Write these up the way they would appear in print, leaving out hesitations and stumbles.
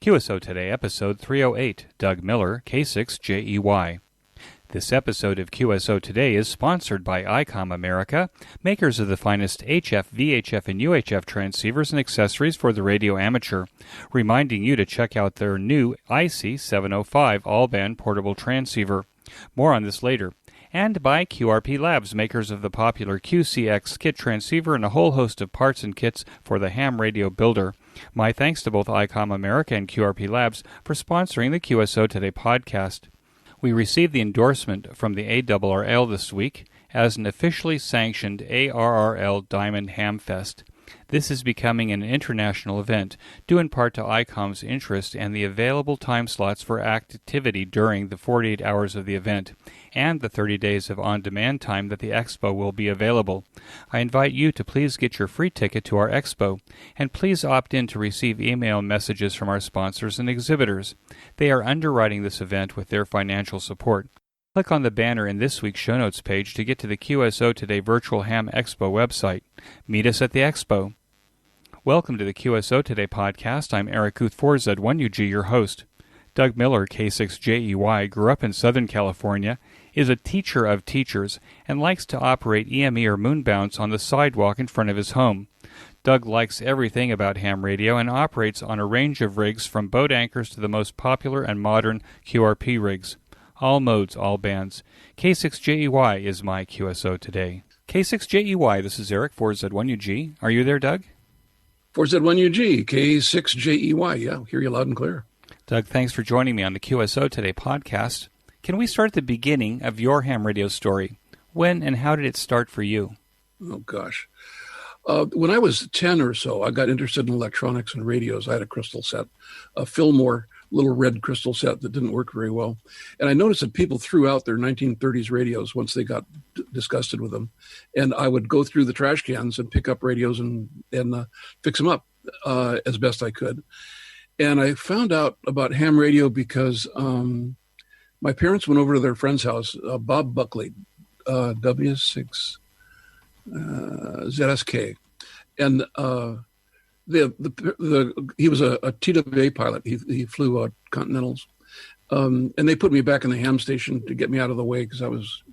QSO Today, Episode 308, Doug Millar, K6JEY. This episode of QSO Today is sponsored by ICOM America, makers of the finest HF, VHF, and UHF transceivers and accessories for the radio amateur, reminding you to check out their new IC705 all-band portable transceiver. More on this later. And by QRP Labs, makers of the popular QCX kit transceiver and a whole host of parts and kits for the ham radio builder. My thanks to both ICOM America and QRP Labs for sponsoring the QSO Today podcast. We received the endorsement from the ARRL this week as an officially sanctioned ARRL Diamond Ham Fest. This is becoming an international event, due in part to ICOM's interest and the available time slots for activity during the 48 hours of the event, and the 30 days of on-demand time that the expo will be available. I invite you to please get your free ticket to our expo, and please opt in to receive email messages from our sponsors and exhibitors. They are underwriting this event with their financial support. Click on the banner in this week's show notes page to get to the QSO Today Virtual Ham Expo website. Meet us at the expo. Welcome to the QSO Today podcast. I'm Eric Guth, 4Z1UG, your host. Doug Millar, K6JEY, grew up in Southern California, is a teacher of teachers, and likes to operate EME or moonbounce on the sidewalk in front of his home. Doug likes everything about ham radio and operates on a range of rigs from boat anchors to the most popular and modern QRP rigs. All modes, all bands. K6JEY is my QSO Today. K6JEY, this is Eric, 4Z1UG. Are you there, Doug? 4Z1UG, K6JEY. Yeah, hear you loud and clear. Doug, thanks for joining me on the QSO Today podcast. Can we start at the beginning of your ham radio story? When and how did it start for you? Oh, gosh. When I was 10 or so, I got interested in electronics and radios. I had a crystal set, a Fillmore little red crystal set that didn't work very well. And I noticed that people threw out their 1930s radios once they got disgusted with them. And I would go through the trash cans and pick up radios and fix them up as best I could. And I found out about ham radio because my parents went over to their friend's house, Bob Buckley, W6 ZSK. And he was a TWA pilot. He flew Continentals. And they put me back in the ham station to get me out of the way because I was,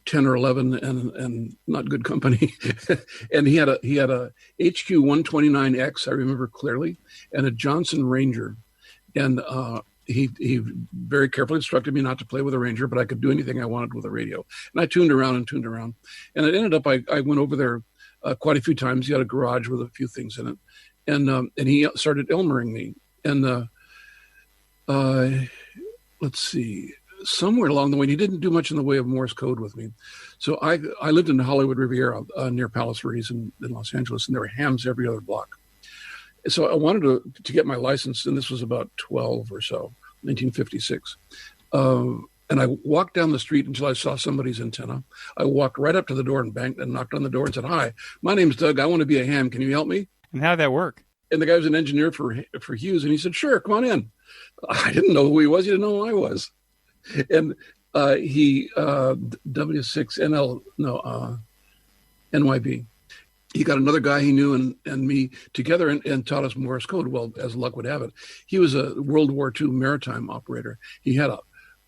10 or 11 and not good company. And he had a HQ 129X, I remember clearly, and a Johnson Ranger. And he very carefully instructed me not to play with a Ranger, but I could do anything I wanted with a radio. And I tuned around. And it ended up, I went over there quite a few times. He had a garage with a few things in it. And he started Elmering me. And let's see, somewhere along the way, he didn't do much in the way of Morse code with me. So I lived in the Hollywood Riviera near Palos Verdes in Los Angeles, and there were hams every other block. So I wanted to get my license, and this was about 12 or so, 1956. And I walked down the street until I saw somebody's antenna. I walked right up to the door and knocked on the door and said, "Hi, my name's Doug. I want to be a ham. Can you help me?" And how'd that work? And the guy was an engineer for Hughes, and he said, "Sure, come on in." I didn't know who he was. He didn't know who I was. And he, W6NL, NYB. He got another guy he knew and me together and taught us Morse code. Well, as luck would have it, he was a World War II maritime operator. He had a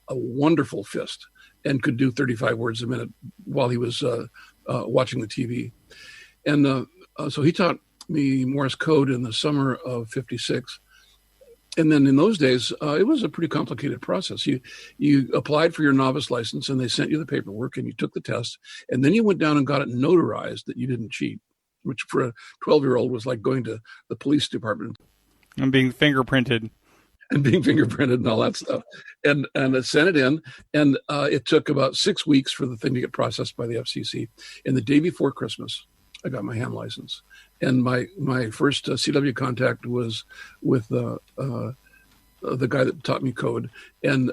wonderful fist and could do 35 words a minute while he was watching the TV. And so he taught me Morse code in the summer of 56. And then in those days, it was a pretty complicated process. You applied for your novice license, and they sent you the paperwork, and you took the test, and then you went down and got it notarized that you didn't cheat, which for a 12-year-old was like going to the police department. And being fingerprinted. And all that stuff. And I sent it in, and it took about 6 weeks for the thing to get processed by the FCC. And the day before Christmas, I got my ham license. And my first CW contact was with the guy that taught me code. And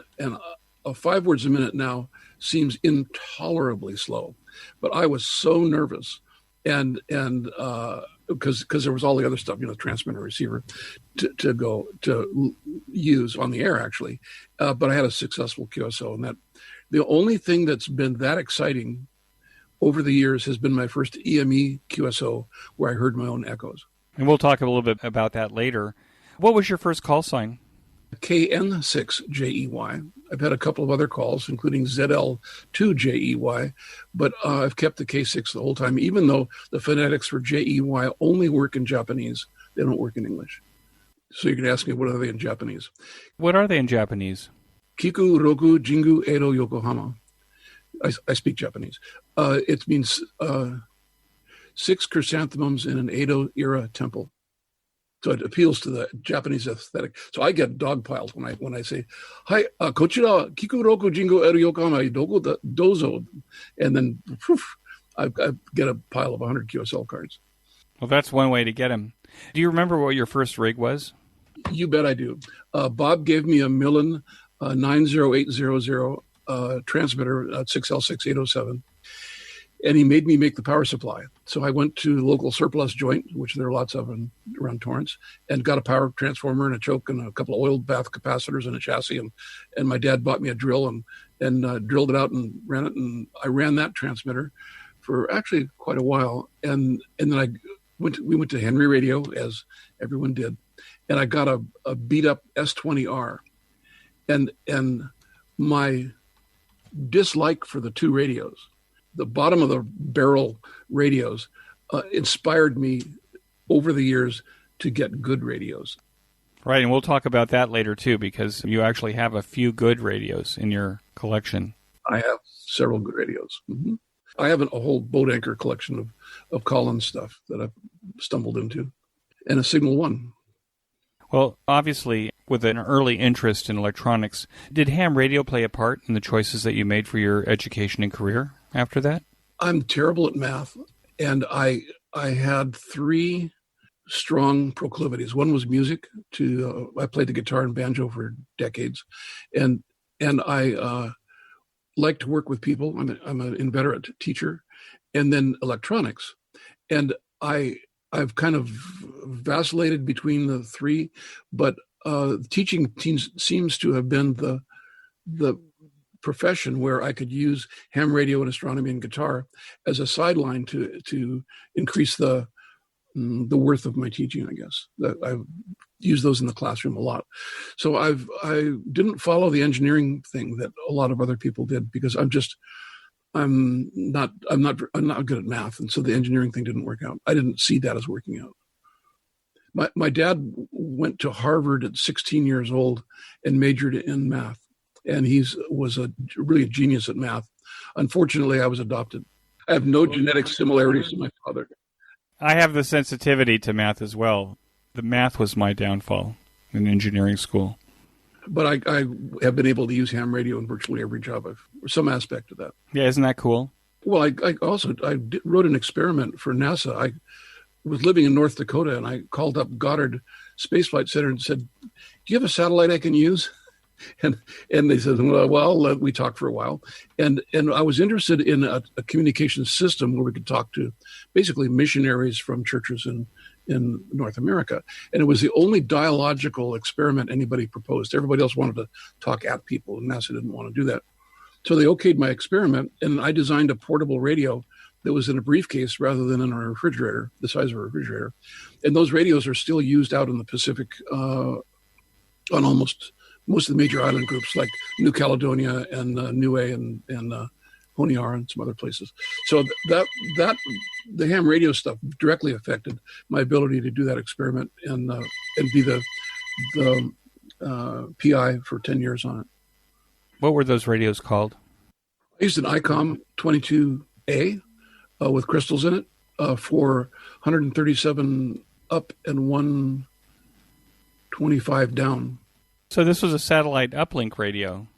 5 words a minute now seems intolerably slow. But I was so nervous. And because there was all the other stuff, transmitter, receiver to use on the air, actually. But I had a successful QSO. And that the only thing that's been that exciting over the years has been my first EME QSO where I heard my own echoes. And we'll talk a little bit about that later. What was your first call sign? KN6JEY. I've had a couple of other calls, including ZL2JEY, but I've kept the K6 the whole time, even though the phonetics for JEY only work in Japanese. They don't work in English. So you can ask me, what are they in Japanese? What are they in Japanese? Kiku, Roku, Jingu, Edo, Yokohama. I speak Japanese. It means 6 chrysanthemums in an Edo-era temple. So it appeals to the Japanese aesthetic. So I get dogpiled when I say, "Hi, kochira kiku roku jingo eru Yokohama doko dozo," and then poof, I get a pile of 100 QSL cards. Well, that's one way to get them. Do you remember what your first rig was? You bet I do. Bob gave me a Millar 90800 transmitter at 6L6807. And he made me make the power supply. So I went to the local surplus joint, which there are lots of around Torrance, and got a power transformer and a choke and a couple of oil bath capacitors and a chassis. And my dad bought me a drill and drilled it out and ran it. And I ran that transmitter for actually quite a while. And then we went to Henry Radio, as everyone did. And I got a beat up S20R. And my dislike for the two radios, the bottom of the barrel radios, inspired me over the years to get good radios. Right, and we'll talk about that later too, because you actually have a few good radios in your collection. I have several good radios. Mm-hmm. I have a whole boat anchor collection of Collins stuff that I've stumbled into, and a Signal One. Well, obviously, with an early interest in electronics, did ham radio play a part in the choices that you made for your education and career after that? I'm terrible at math, and I had 3 strong proclivities. One was music. I played the guitar and banjo for decades, and I like to work with people. I'm an inveterate teacher, and then electronics, and I've kind of vacillated between the 3, but teaching seems to have been the profession where I could use ham radio and astronomy and guitar as a sideline to increase the worth of my teaching, I guess. I've used those in the classroom a lot. So I didn't follow the engineering thing that a lot of other people did, because I'm not good at math, and so the engineering thing didn't work out. I didn't see that as working out. My dad went to Harvard at 16 years old and majored in math, and he was really a genius at math. Unfortunately, I was adopted. I have no genetic similarities to my father. I have the sensitivity to math as well. The math was my downfall in engineering school. But I have been able to use ham radio in virtually every job, some aspect of that. Yeah, isn't that cool? Well, I wrote an experiment for NASA. I was living in North Dakota, and I called up Goddard Space Flight Center and said, "Do you have a satellite I can use?" And they said, well, we talked for a while. And I was interested in a communications system where we could talk to basically missionaries from churches in North America. And it was the only dialogical experiment anybody proposed. Everybody else wanted to talk at people, and NASA didn't want to do that. So they okayed my experiment, and I designed a portable radio that was in a briefcase rather than in a refrigerator, the size of a refrigerator. And those radios are still used out in the Pacific on most of the major island groups like New Caledonia and Niue and Honiara and some other places. So that the ham radio stuff directly affected my ability to do that experiment and be the PI for 10 years on it. What were those radios called? I used an ICOM 22A with crystals in it for 137 up and 125 down. So this was a satellite uplink radio.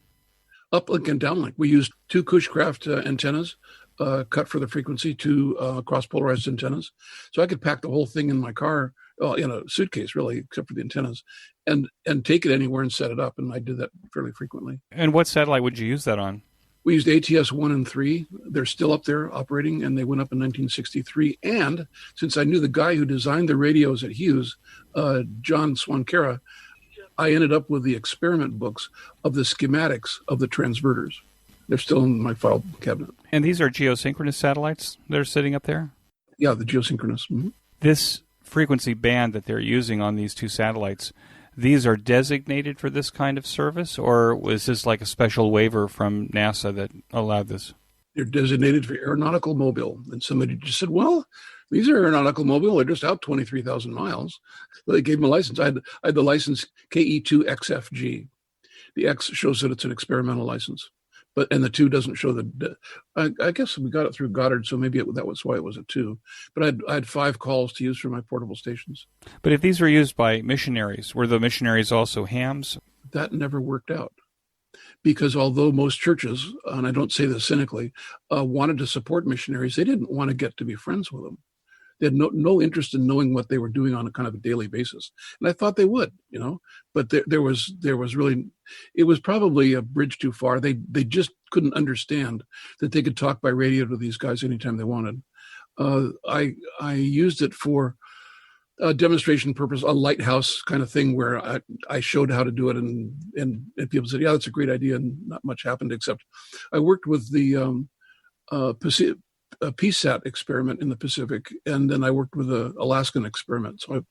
Uplink and downlink. We used 2 Cushcraft antennas cut for the frequency, 2 cross-polarized antennas. So I could pack the whole thing in my car, in a suitcase, really, except for the antennas, and take it anywhere and set it up. And I did that fairly frequently. And what satellite would you use that on? We used ATS 1 and 3. They're still up there operating, and they went up in 1963. And since I knew the guy who designed the radios at Hughes, John Swankera, I ended up with the experiment books of the schematics of the transverters. They're still in my file cabinet. And these are geosynchronous satellites that are sitting up there? Yeah, the geosynchronous. Mm-hmm. This frequency band that they're using on these 2 satellites, these are designated for this kind of service, or was this like a special waiver from NASA that allowed this? They're designated for aeronautical mobile. And somebody just said, well, these are aeronautical mobile. They're just out 23,000 miles. So they gave them a license. I had the license KE2XFG. The X shows that it's an experimental license, and the 2 doesn't show the. I guess we got it through Goddard, so maybe that was why it was a 2. But I had 5 calls to use for my portable stations. But if these were used by missionaries, were the missionaries also hams? That never worked out. Because although most churches, and I don't say this cynically, wanted to support missionaries, they didn't want to get to be friends with them. They had no interest in knowing what they were doing on a kind of a daily basis. And I thought they would, but there was really, it was probably a bridge too far. They just couldn't understand that they could talk by radio to these guys anytime they wanted. I used it for a demonstration purpose, a lighthouse kind of thing where I showed how to do it, and people said, yeah, that's a great idea, and not much happened, except I worked with the PSAT experiment in the Pacific, and then I worked with the Alaskan experiment. So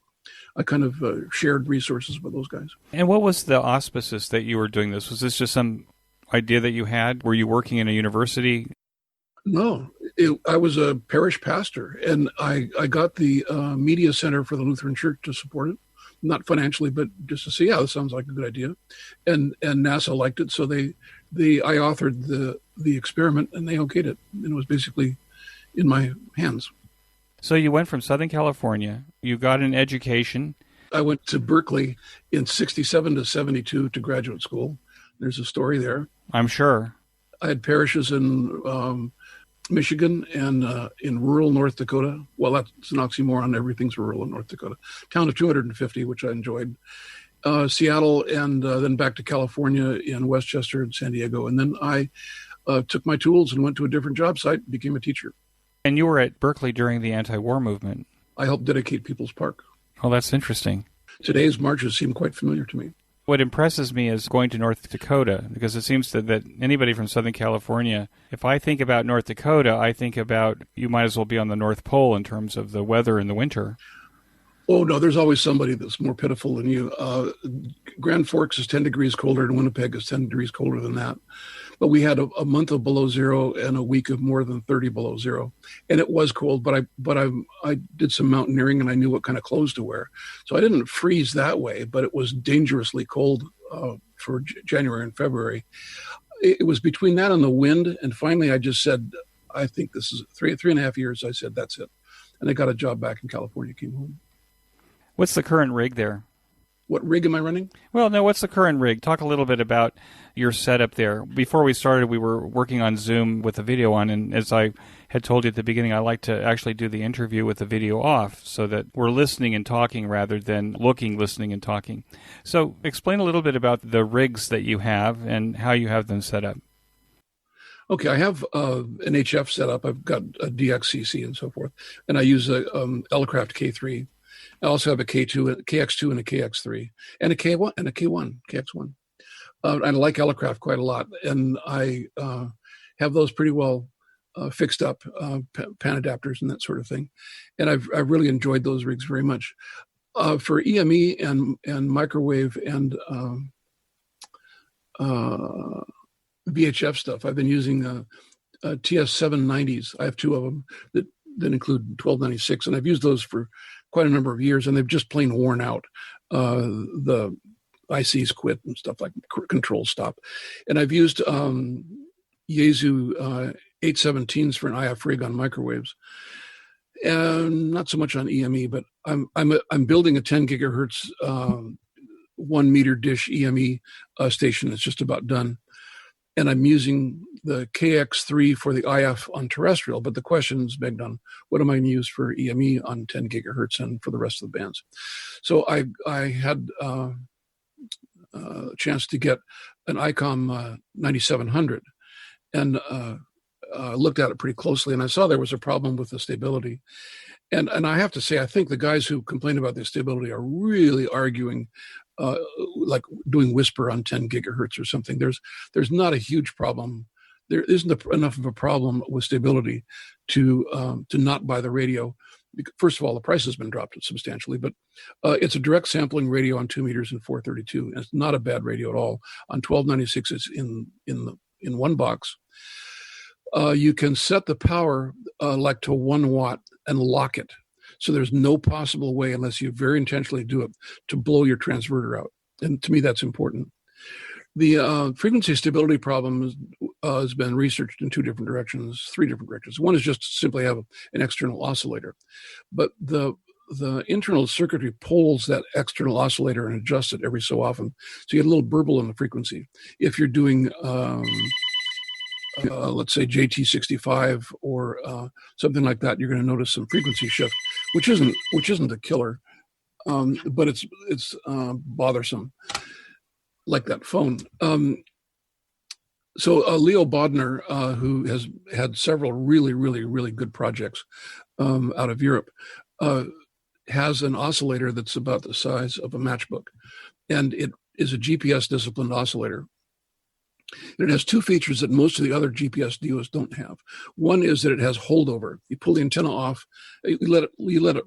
I kind of shared resources with those guys. And what was the auspices that you were doing this? Was this just some idea that you had? Were you working in a university? No, I was a parish pastor, and I got the media center for the Lutheran Church to support it, not financially, but just to say, yeah, this sounds like a good idea, and NASA liked it, so I authored the experiment, and they okayed it, and it was basically in my hands. So you went from Southern California, you got an education. I went to Berkeley in 67 to 72 to graduate school. There's a story there. I'm sure. I had parishes in Michigan and in rural North Dakota. Well, that's an oxymoron. Everything's rural in North Dakota. Town of 250, which I enjoyed. Seattle, and then back to California in Westchester and San Diego. And then I took my tools and went to a different job site, became a teacher. And you were at Berkeley during the anti-war movement. I helped dedicate People's Park. Oh, that's interesting. Today's marches seem quite familiar to me. What impresses me is going to North Dakota, because it seems that anybody from Southern California, if I think about North Dakota, I think about you might as well be on the North Pole in terms of the weather in the winter. Oh, no, there's always somebody that's more pitiful than you. Grand Forks is 10 degrees colder, and Winnipeg is 10 degrees colder than that. But we had a month of below zero and a week of more than 30 below zero. And it was cold, but I did some mountaineering, and I knew what kind of clothes to wear. So I didn't freeze that way, but it was dangerously cold for January and February. It was between that and the wind. And finally, I just said, I think this is 3.5 years. I said, that's it. And I got a job back in California, came home. What's the current rig there? What rig am I running? Well, no, what's the current rig? Talk a little bit about your setup there. Before we started, we were working on Zoom with the video on, and as I had told you at the beginning, I like to actually do the interview with the video off so that we're listening and talking rather than looking, listening, and talking. So explain a little bit about the rigs that you have and how you have them set up. Okay, I have an HF set up. I've got a DXCC and so forth, and I use a L-Craft K3. I also have a K2, a KX2, and a KX3, and a K1, and a K1, KX1. I like Elecraft quite a lot, and I have those pretty well fixed up, pan adapters and that sort of thing. And I've really enjoyed those rigs very much. For EME and microwave and VHF stuff, I've been using TS790s. I have 2 of them that include 1296, and I've used those for quite a number of years, and they've just plain worn out. The ICs quit and stuff like control stop. And I've used Yaesu 817s for an IF rig on microwaves, and not so much on EME. But I'm building a 10 gigahertz 1 meter dish EME station. It's just about done. And I'm using the KX3 for the IF on terrestrial, but the question's begged on what am I going to use for EME on 10 gigahertz and for the rest of the bands. So I had a chance to get an ICOM 9700 and looked at it pretty closely, and I saw there was a problem with the stability. And I have to say, I think the guys who complain about the stability are really arguing like doing whisper on 10 gigahertz or something. There's not a huge problem. There isn't enough of a problem with stability to not buy the radio. First of all, the price has been dropped substantially, but it's a direct sampling radio on 2 meters and 432. And it's not a bad radio at all. On 1296, it's in one box. You can set the power like to 1 watt and lock it. So there's no possible way, unless you very intentionally do it, to blow your transverter out. And to me, that's important. The frequency stability problem has been researched in 3 different directions. One is just to simply have an external oscillator. But the internal circuitry pulls that external oscillator and adjusts it every so often. So you get a little burble in the frequency. If you're doing, let's say, JT65 or something like that, you're going to notice some frequency shift, which isn't a killer, but it's bothersome. Like that phone. So Leo Bodner, who has had several really, really, really good projects out of Europe, has an oscillator that's about the size of a matchbook. And it is a GPS-disciplined oscillator. And it has 2 features that most of the other GPS DUOs don't have. One is that it has holdover. You pull the antenna off, you let it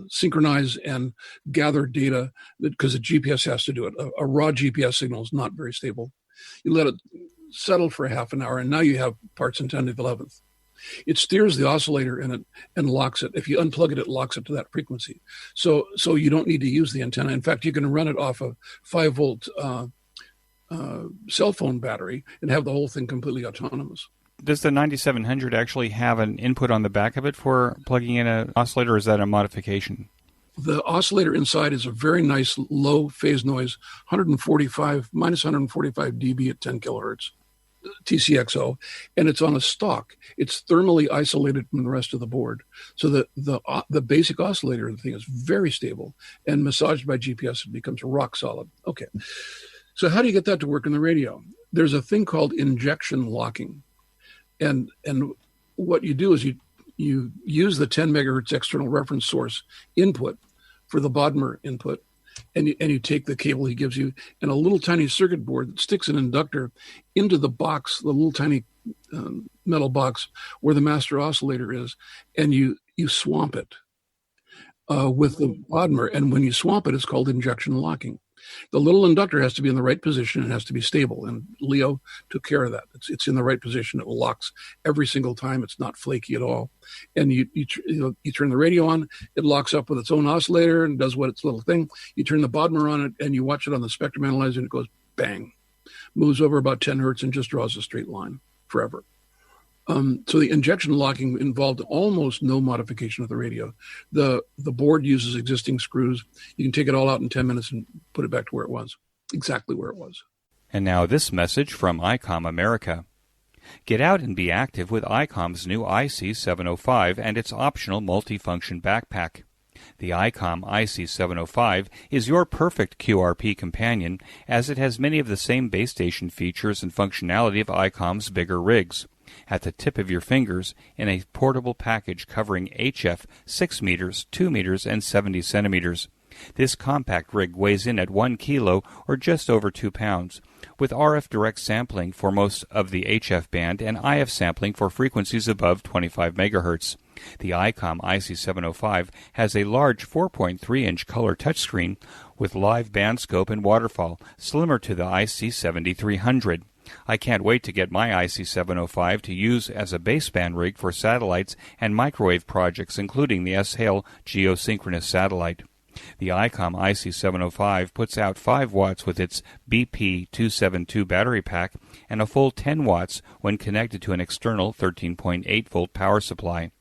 synchronize and gather data, because the GPS has to do it. A raw GPS signal is not very stable. You let it settle for a half an hour, and now you have parts in 10 to the 11th. It steers the oscillator and locks it. If you unplug it, it locks it to that frequency. So you don't need to use the antenna. In fact, you can run it off a 5-volt cell phone battery and have the whole thing completely autonomous. Does the 9700 actually have an input on the back of it for plugging in an oscillator, or is that a modification? The oscillator inside is a very nice low phase noise, minus 145 dB at 10 kilohertz, TCXO, and it's on a stalk. It's thermally isolated from the rest of the board. So the basic oscillator of the thing is very stable, and massaged by GPS, it becomes rock solid. Okay. So how do you get that to work in the radio? There's a thing called injection locking. And what you do is you use the 10 megahertz external reference source input for the Bodmer input, and you take the cable he gives you and a little tiny circuit board that sticks an inductor into the box, the little tiny metal box where the master oscillator is, and you swamp it with the Bodmer. And when you swamp it, it's called injection locking. The little inductor has to be in the right position and has to be stable. And Leo took care of that. It's in the right position. It locks every single time. It's not flaky at all. And you turn the radio on, it locks up with its own oscillator and does what its little thing. You turn the Bodmer on it and you watch it on the spectrum analyzer and it goes bang, moves over about 10 hertz and just draws a straight line forever. So the injection locking involved almost no modification of the radio. The board uses existing screws. You can take it all out in 10 minutes and put it back to where it was, exactly where it was. And now this message from ICOM America. Get out and be active with ICOM's new IC705 and its optional multifunction backpack. The ICOM IC705 is your perfect QRP companion, as it has many of the same base station features and functionality of ICOM's bigger rigs. At the tip of your fingers in a portable package covering HF 6 meters, 2 meters, and 70 centimeters. This compact rig weighs in at 1 kilo or just over 2 pounds, with RF direct sampling for most of the HF band and IF sampling for frequencies above 25 megahertz. The ICOM IC705 has a large 4.3-inch color touchscreen with live band scope and waterfall, similar to the IC7300. I can't wait to get my IC705 to use as a baseband rig for satellites and microwave projects, including the S-HALE geosynchronous satellite. The ICOM IC705 puts out 5 watts with its BP272 battery pack and a full 10 watts when connected to an external 13.8-volt power supply.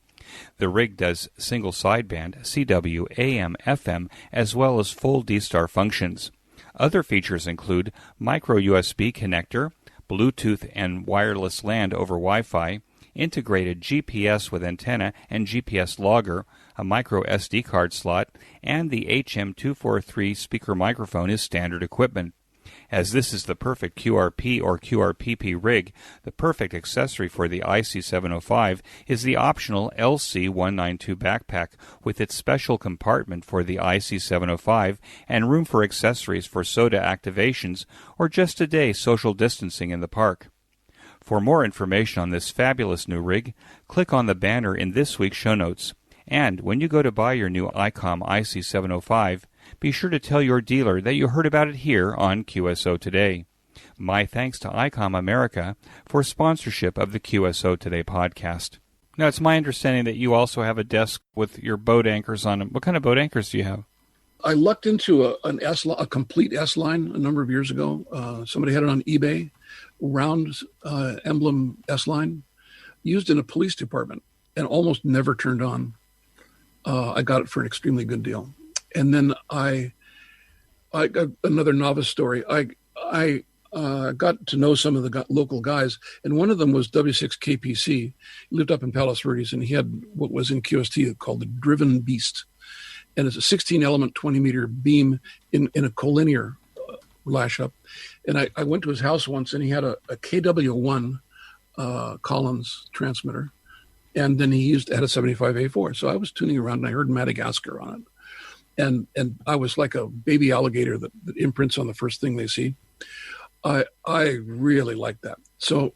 The rig does single sideband, CW, AM, FM, as well as full D-Star functions. Other features include micro USB connector, Bluetooth and wireless LAN over Wi-Fi, integrated GPS with antenna and GPS logger, a micro SD card slot, and the HM243 speaker microphone is standard equipment. As this is the perfect QRP or QRPP rig, the perfect accessory for the IC705 is the optional LC192 backpack with its special compartment for the IC705 and room for accessories for SOTA activations or just a day social distancing in the park. For more information on this fabulous new rig, click on the banner in this week's show notes. And when you go to buy your new ICOM IC705, be sure to tell your dealer that you heard about it here on QSO Today. My thanks to ICOM America for sponsorship of the QSO Today podcast. Now, it's my understanding that you also have a desk with your boat anchors on them. What kind of boat anchors do you have? I lucked into a complete S line a number of years ago. Somebody had it on eBay, round emblem S line, used in a police department, and almost never turned on. I got it for an extremely good deal. And then I got another novice story. I got to know some of the local guys, and one of them was W6KPC. He lived up in Palos Verdes, and he had what was in QST called the Driven Beast. And it's a 16-element, 20-meter beam in a collinear lash up. And I went to his house once, and he had a KW1 Collins transmitter. And then he had a 75A4. So I was tuning around, and I heard Madagascar on it. And I was like a baby alligator that imprints on the first thing they see. I really liked that. So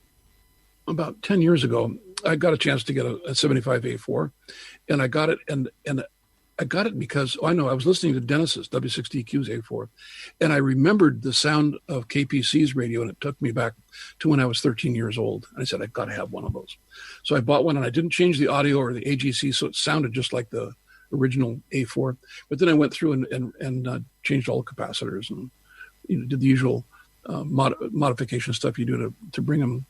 about 10 years ago, I got a chance to get a 75A4. And I got it, and I got it because I was listening to Dennis's W6DQ's A4, and I remembered the sound of KPC's radio, and it took me back to when I was 13 years old. And I said, I've got to have one of those. So I bought one, and I didn't change the audio or the AGC, so it sounded just like the original A4. But then I went through and changed all the capacitors and did the usual modification stuff you do to bring them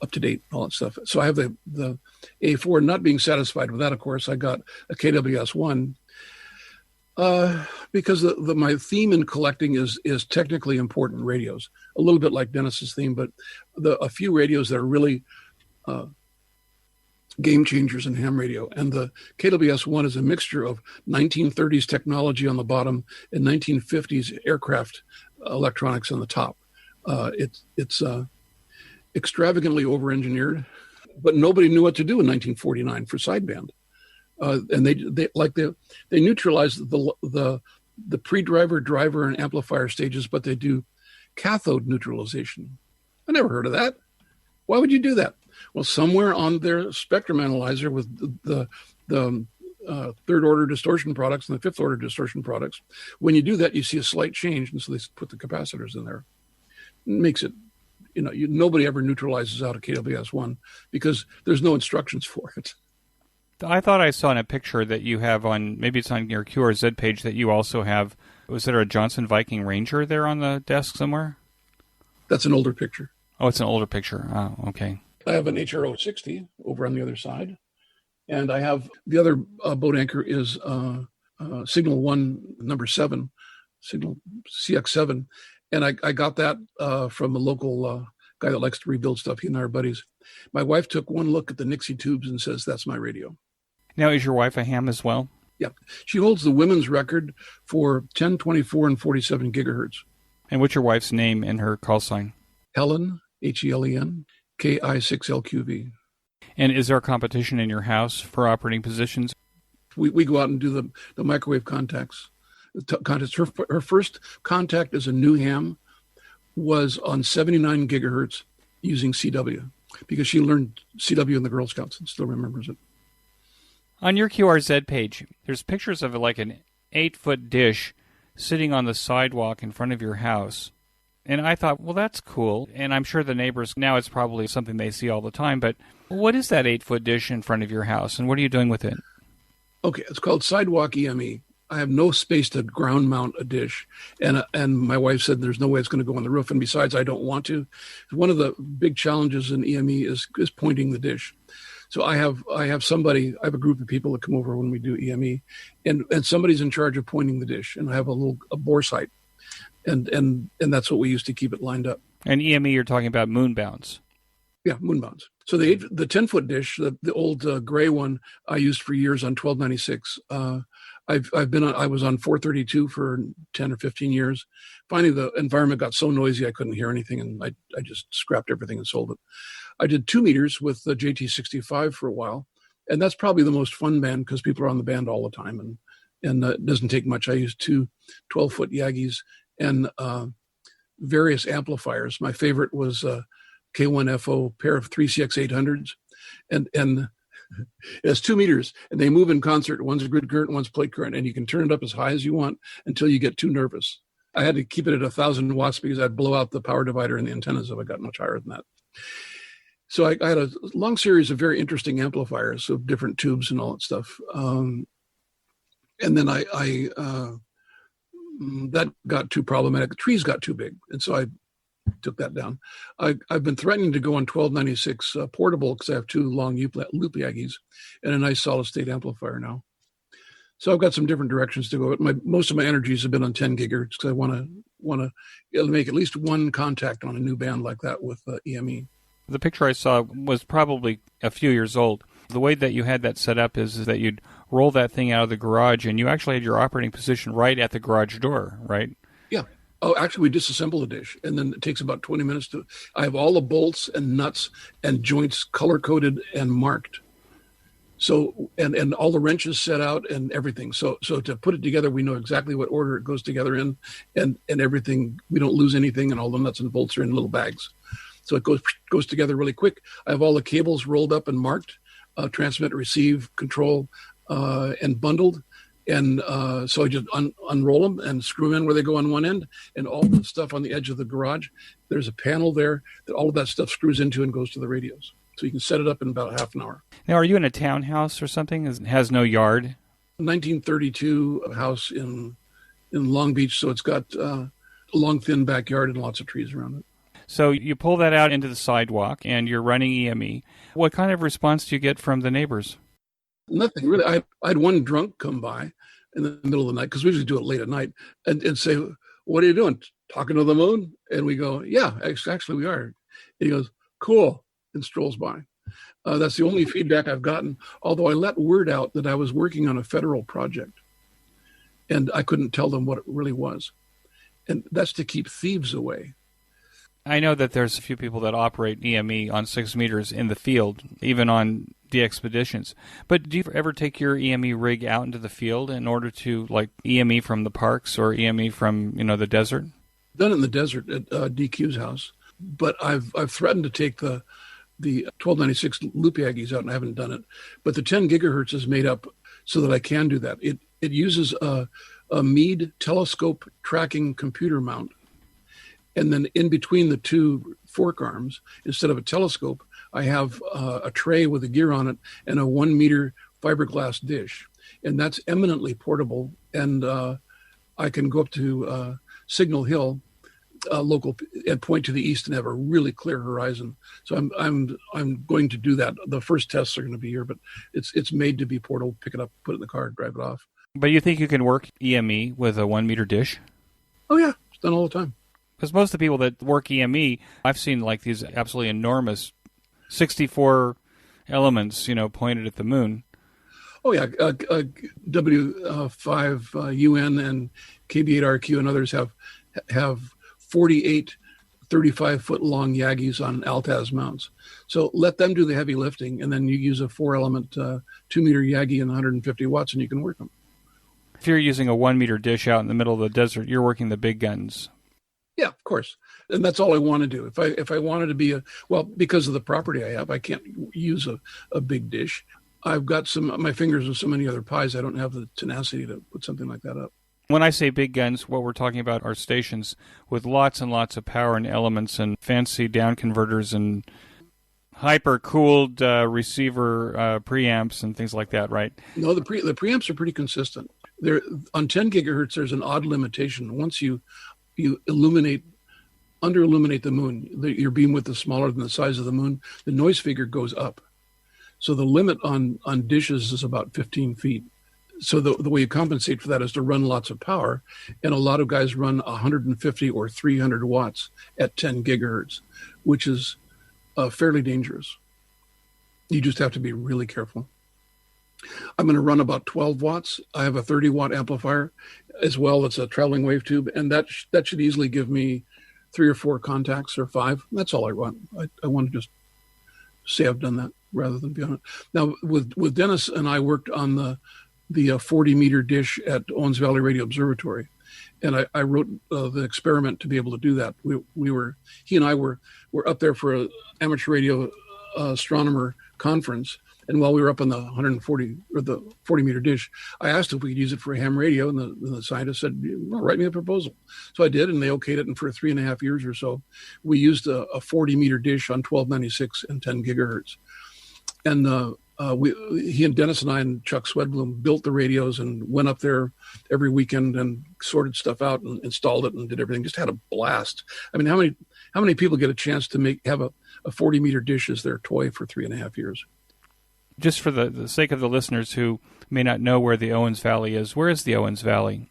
up to date, all that stuff. So I have the A4. Not being satisfied with that, of course, I got a KWS1 because my theme in collecting is technically important radios, a little bit like Dennis's theme, but a few radios that are really game changers in ham radio. And the KWS1 is a mixture of 1930s technology on the bottom and 1950s aircraft electronics on the top. It's extravagantly over-engineered, but nobody knew what to do in 1949 for sideband. And they neutralized the pre-driver, driver, and amplifier stages, but they do cathode neutralization. I never heard of that. Why would you do that? Well, somewhere on their spectrum analyzer with the third-order distortion products and the fifth-order distortion products, when you do that, you see a slight change, and so they put the capacitors in there. It makes it, nobody ever neutralizes out a KWS1 because there's no instructions for it. I thought I saw in a picture that you have maybe it's on your QRZ page, that you also have, was there a Johnson Viking Ranger there on the desk somewhere? That's an older picture. Oh, it's an older picture. Oh, okay. I have an HRO 60 over on the other side. And I have the other boat anchor is Signal 1, number 7, Signal CX7. And I got that from a local guy that likes to rebuild stuff. He and I are buddies. My wife took one look at the Nixie tubes and says, that's my radio. Now, is your wife a ham as well? Yeah. She holds the women's record for 10, 24, and 47 gigahertz. And what's your wife's name and her call sign? Helen, Helen, K6JEY. And is there a competition in your house for operating positions? We go out and do the microwave contacts. Her first contact as a new ham was on 79 gigahertz using CW because she learned CW in the Girl Scouts and still remembers it. On your QRZ page, there's pictures of like an 8-foot dish sitting on the sidewalk in front of your house. And I thought, well, that's cool. And I'm sure the neighbors, now it's probably something they see all the time, but what is that 8-foot dish in front of your house and what are you doing with it? Okay, it's called Sidewalk EME. I have no space to ground mount a dish. And my wife said there's no way it's going to go on the roof. And besides, I don't want to. One of the big challenges in EME is pointing the dish. So I have a group of people that come over when we do EME, and somebody's in charge of pointing the dish. And I have a bore sight. And that's what we use to keep it lined up. And EME, you're talking about moon bounds. Yeah, moon bounds. So the 10-foot dish, the old gray one, I used for years on 1296. I was on 432 for 10 or 15 years. Finally, the environment got so noisy I couldn't hear anything, and I just scrapped everything and sold it. I did 2 meters with the JT65 for a while, and that's probably the most fun band because people are on the band all the time, and it doesn't take much. I used 2 12-foot Yagis and various amplifiers. My favorite was K1FO pair of 3CX800s, and It has 2 meters, and they move in concert. One's a grid current, one's plate current, and you can turn it up as high as you want until you get too nervous. I had to keep it at 1,000 watts because I'd blow out the power divider and the antennas if I got much higher than that. So I had a long series of very interesting amplifiers of different tubes and all that stuff. And then that got too problematic. The trees got too big, and so I took that down. I've been threatening to go on 1296 portable because I have 2 long loop Yagis and a nice solid state amplifier now. So I've got some different directions to go. Most of my energies have been on 10 gigahertz because I want to make at least one contact on a new band like that with EME. The picture I saw was probably a few years old. The way that you had that set up is that you'd roll that thing out of the garage, and you actually had your operating position right at the garage door, right? Yeah. Oh, actually, we disassemble the dish, and then it takes about 20 minutes to. I have all the bolts and nuts and joints color-coded and marked. So, and all the wrenches set out and everything. So to put it together, we know exactly what order it goes together in, and everything. We don't lose anything, and all the nuts and bolts are in little bags. So it goes together really quick. I have all the cables rolled up and marked, transmit, receive, control, and bundled. And so I just unroll them and screw them in where they go on one end, and all the stuff on the edge of the garage. There's a panel there that all of that stuff screws into and goes to the radios. So you can set it up in about half an hour. Now, are you in a townhouse or something? It has no yard? 1932 house in Long Beach, so it's got a long, thin backyard and lots of trees around it. So you pull that out into the sidewalk, and you're running EME. What kind of response do you get from the neighbors? Nothing really. I had one drunk come by in the middle of the night, because we usually do it late at night, and say, "What are you doing? Talking to the moon?" And we go, "Yeah, actually we are." And he goes, "Cool," and strolls by. That's the only feedback I've gotten, although I let word out that I was working on a federal project, and I couldn't tell them what it really was. And that's to keep thieves away. I know that there's a few people that operate EME on 6 meters in the field, even on the expeditions. But do you ever take your EME rig out into the field in order to, like, EME from the parks or EME from, the desert? Done it in the desert at DQ's house, but I've threatened to take the 1296 loop Yagis out, and I haven't done it. But the 10 gigahertz is made up so that I can do that. It uses a Meade telescope tracking computer mount. And then in between the 2 fork arms, instead of a telescope, I have a tray with a gear on it and a 1 meter fiberglass dish. And that's eminently portable. And I can go up to Signal Hill, local, and point to the east and have a really clear horizon. So I'm going to do that. The first tests are going to be here, but it's made to be portable. Pick it up, put it in the car, drive it off. But you think you can work EME with a 1 meter dish? Oh, yeah. It's done all the time. Because most of the people that work EME, I've seen like these absolutely enormous 64 elements, pointed at the moon. Oh, yeah. W5UN and KB8RQ and others have 48 35-foot long Yagis on Altaz mounts. So let them do the heavy lifting, and then you use a 4-element 2-meter Yagi and 150 watts, and you can work them. If you're using a 1 meter dish out in the middle of the desert, you're working the big guns. Yeah, of course. And that's all I want to do. If I wanted to be because of the property I have, I can't use a big dish. I've got my fingers in so many other pies, I don't have the tenacity to put something like that up. When I say big guns, what we're talking about are stations with lots and lots of power and elements and fancy down converters and hyper-cooled receiver preamps and things like that, right? No, the preamps are pretty consistent. They're, on 10 gigahertz, there's an odd limitation. Once you under-illuminate the moon, your beam width is smaller than the size of the moon, the noise figure goes up. So the limit on dishes is about 15 feet. So the way you compensate for that is to run lots of power, and a lot of guys run 150 or 300 watts at 10 gigahertz, which is fairly dangerous. You just have to be really careful. I'm going to run about 12 watts. I have a 30-watt amplifier as well. It's a traveling wave tube, and that should easily give me 3 or 4 contacts or 5. That's all I want. I want to just say I've done that rather than be on it. Now, with Dennis and I worked on the 40-meter dish at Owens Valley Radio Observatory, and I wrote the experiment to be able to do that. He and I were up there for an amateur radio astronomer conference, And while we were up on the 140 or the 40-meter dish, I asked if we could use it for a ham radio, and the scientist said, well, write me a proposal. So I did, and they okayed it, and for 3.5 years or so, we used a 40-meter dish on 1296 and 10 gigahertz. And he and Dennis and I and Chuck Swedblum built the radios and went up there every weekend and sorted stuff out and installed it and did everything. Just had a blast. I mean, how many people get a chance to have a 40-meter dish as their toy for 3.5 years? Just for the sake of the listeners who may not know where the Owens Valley is, where is the Owens Valley?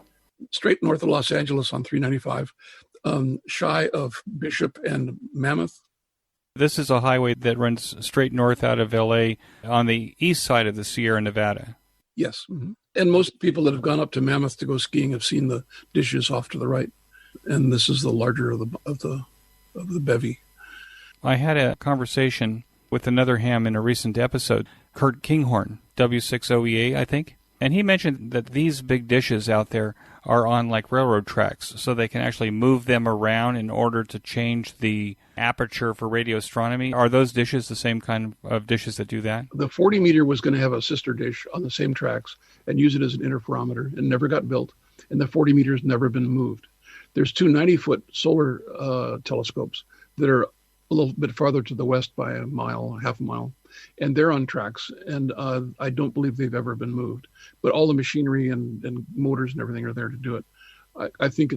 Straight north of Los Angeles on 395, shy of Bishop and Mammoth. This is a highway that runs straight north out of L.A. on the east side of the Sierra Nevada. Yes. Mm-hmm. And most people that have gone up to Mammoth to go skiing have seen the dishes off to the right. And this is the larger of the bevy. I had a conversation with another ham in a recent episode, Kurt Kinghorn, W6OEA, I think. And he mentioned that these big dishes out there are on like railroad tracks, so they can actually move them around in order to change the aperture for radio astronomy. Are those dishes the same kind of dishes that do that? The 40-meter was going to have a sister dish on the same tracks and use it as an interferometer. It never got built, and the 40-meter has never been moved. There's two 90-foot solar telescopes that are a little bit farther to the west by half a mile, and they're on tracks, and I don't believe they've ever been moved. But all the machinery and motors and everything are there to do it. I think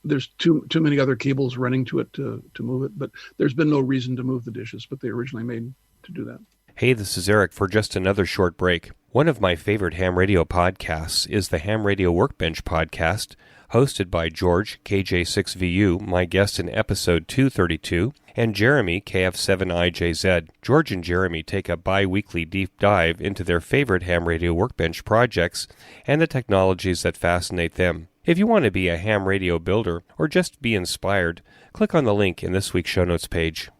there's too many other cables running to it to move it, but there's been no reason to move the dishes, but they originally made to do that. Hey, this is Eric for just another short break. One of my favorite ham radio podcasts is the Ham Radio Workbench podcast, hosted by George, KJ6VU, my guest in episode 232, and Jeremy, KF7IJZ. George and Jeremy take a bi-weekly deep dive into their favorite ham radio workbench projects and the technologies that fascinate them. If you want to be a ham radio builder or just be inspired, click on the link in this week's show notes page.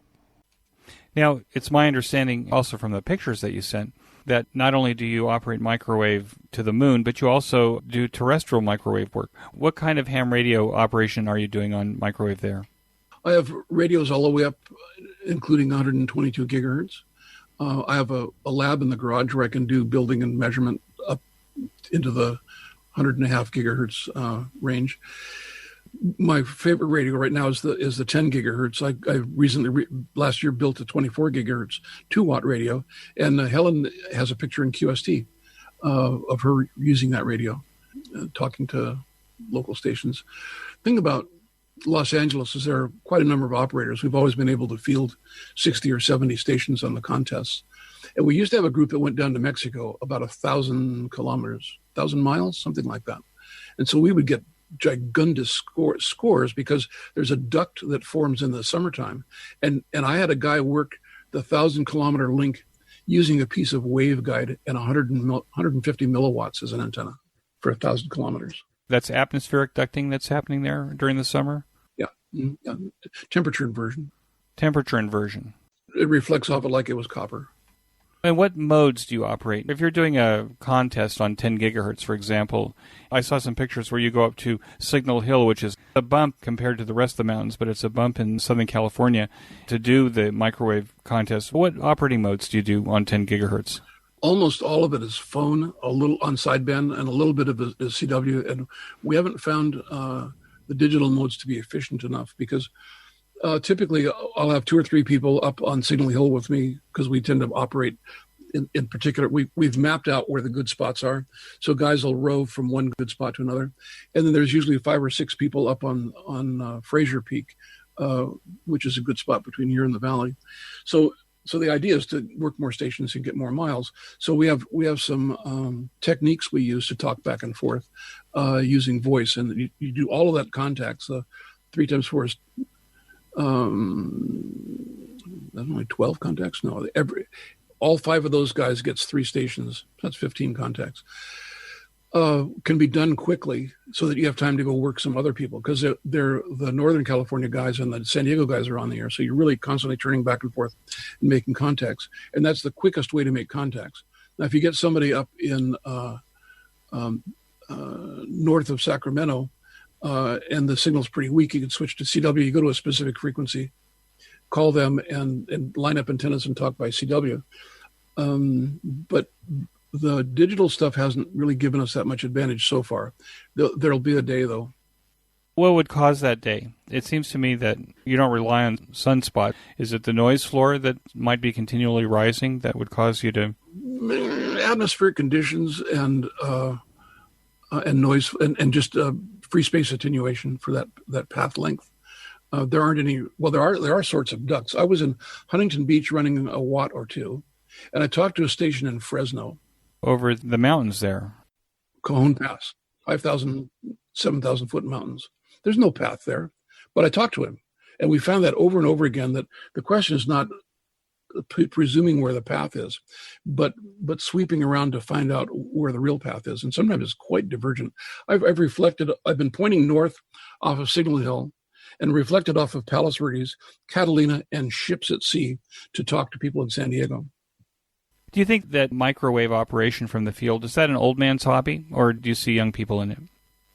Now, it's my understanding also from the pictures that you sent that not only do you operate microwave to the moon, but you also do terrestrial microwave work. What kind of ham radio operation are you doing on microwave there? I have radios all the way up, including 122 gigahertz. I have a lab in the garage where I can do building and measurement up into the 100.5 gigahertz range. My favorite radio right now is the 10 gigahertz. I recently, last year, built a 24 gigahertz 2-watt radio, and Helen has a picture in QST of her using that radio, talking to local stations. The thing about Los Angeles is there are quite a number of operators. We've always been able to field 60 or 70 stations on the contests. And we used to have a group that went down to Mexico about 1,000 kilometers, 1,000 miles, something like that. And so we would get gigundous scores because there's a duct that forms in the summertime. And I had a guy work the 1,000-kilometer link using a piece of waveguide and 150 milliwatts as an antenna for 1,000 kilometers. That's atmospheric ducting that's happening there during the summer? Yeah. Yeah. Temperature inversion. Temperature inversion. It reflects off it like it was copper. And what modes do you operate? If you're doing a contest on 10 gigahertz, for example, I saw some pictures where you go up to Signal Hill, which is a bump compared to the rest of the mountains, but it's a bump in Southern California to do the microwave contest. What operating modes do you do on 10 gigahertz? Almost all of it is phone, a little on sideband, and a little bit of it is CW. And we haven't found the digital modes to be efficient enough because typically I'll have 2 or 3 people up on Signal Hill with me because we tend to operate in particular. We've mapped out where the good spots are. So guys will rove from one good spot to another. And then there's usually 5 or 6 people up on Fraser Peak, which is a good spot between here and the valley. So the idea is to work more stations and get more miles. So we have some techniques we use to talk back and forth using voice. And you do all of that contacts. 3 times 4 is that's only 12 contacts. No, all 5 of those guys gets 3 stations. That's 15 contacts. Can be done quickly so that you have time to go work some other people because they're the Northern California guys and the San Diego guys are on the air. So you're really constantly turning back and forth and making contacts. And that's the quickest way to make contacts. Now, if you get somebody up in north of Sacramento and the signal's pretty weak, you can switch to CW. You go to a specific frequency, call them and line up antennas and talk by CW. But the digital stuff hasn't really given us that much advantage so far. There'll be a day, though. What would cause that day? It seems to me that you don't rely on sunspot. Is it the noise floor that might be continually rising that would cause you to... Atmospheric conditions and noise and just free space attenuation for that path length. There aren't any. Well, there are sorts of ducts. I was in Huntington Beach running a watt or two, and I talked to a station in Fresno. Over the mountains there. Cajon Pass, 5,000, 7,000 foot mountains. There's no path there, but I talked to him, and we found that over and over again that the question is not presuming where the path is, but sweeping around to find out where the real path is, and sometimes it's quite divergent. I've reflected. I've been pointing north off of Signal Hill, and reflected off of Palos Verdes, Catalina, and Ships at Sea to talk to people in San Diego. Do you think that microwave operation from the field, is that an old man's hobby, or do you see young people in it?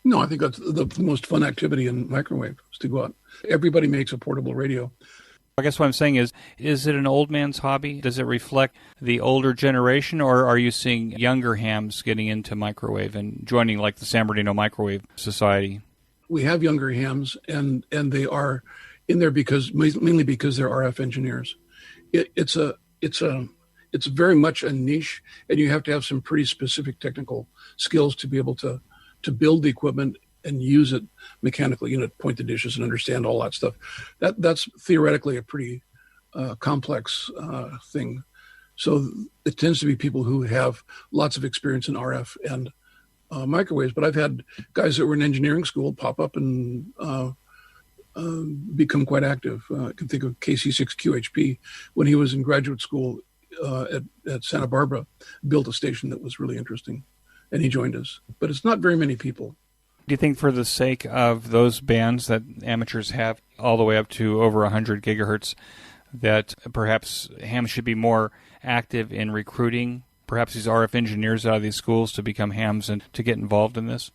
No, I think that's the most fun activity in microwave, is to go out. Everybody makes a portable radio. I guess what I'm saying is it an old man's hobby? Does it reflect the older generation, or are you seeing younger hams getting into microwave and joining like the San Bernardino Microwave Society? We have younger hams, and they are in there mainly because they're RF engineers. It's very much a niche, and you have to have some pretty specific technical skills to be able to build the equipment and use it mechanically, point the dishes and understand all that stuff. That's theoretically a pretty complex thing. So it tends to be people who have lots of experience in RF and microwaves. But I've had guys that were in engineering school pop up and become quite active. I can think of KC6QHP when he was in graduate school at Santa Barbara, built a station that was really interesting, and he joined us. But it's not very many people. Do you think for the sake of those bands that amateurs have all the way up to over 100 gigahertz, that perhaps hams should be more active in recruiting perhaps these RF engineers out of these schools to become hams and to get involved in this?